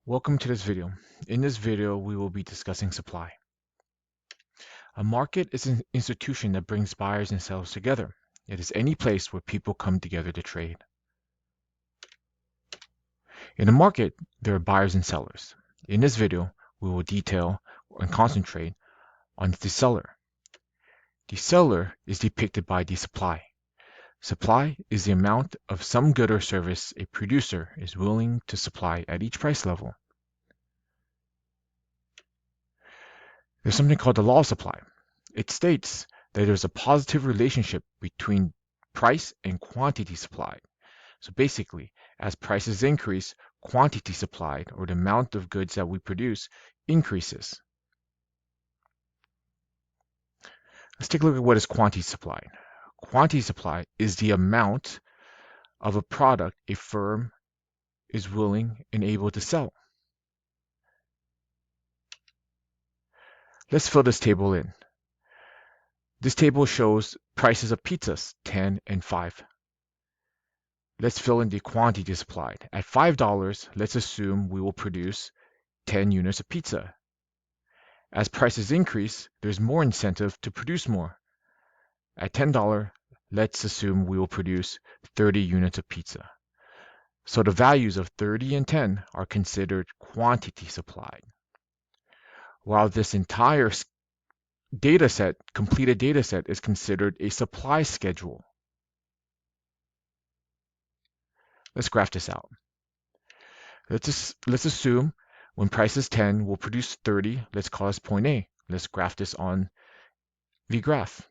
Welcome to this video. In this video, we will be discussing supply. A market is an institution that brings buyers and sellers together. It is any place where people come together to trade. In a market, there are buyers and sellers. In this video, we will detail and concentrate on the seller. The seller is depicted by the supply. Supply is the amount of some good or service a producer is willing to supply at each price level. There's something called the law of supply. It states that there's a positive relationship between price and quantity supplied. So basically, as prices increase, quantity supplied, or the amount of goods that we produce, increases. Let's take a look at what is quantity supplied. Quantity supply is the amount of a product a firm is willing and able to sell. Let's fill this table in. This table shows prices of pizzas, 10 and 5. Let's fill in the quantity supplied. At $5, let's assume we will produce 10 units of pizza. As prices increase, there's more incentive to produce more. At $10, let's assume we will produce 30 units of pizza. So the values of 30 and 10 are considered quantity supplied. While this entire completed data set is considered a supply schedule. Let's graph this out. Let's assume when price is 10, we'll produce 30. Let's call this point A. Let's graph this on the graph.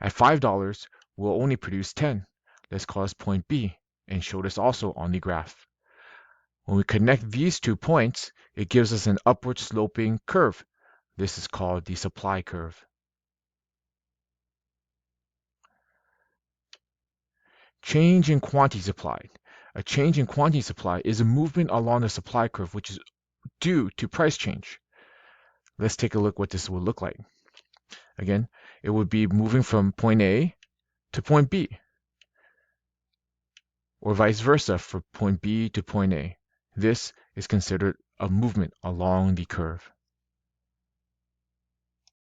At $5, we'll only produce 10. Let's call this point B and show this also on the graph. When we connect these 2 points, it gives us an upward sloping curve. This is called the supply curve. Change in quantity supplied. A change in quantity supply is a movement along the supply curve which is due to price change. Let's take a look what this will look like. Again, it would be moving from point A to point B, or vice versa for point B to point A. This is considered a movement along the curve.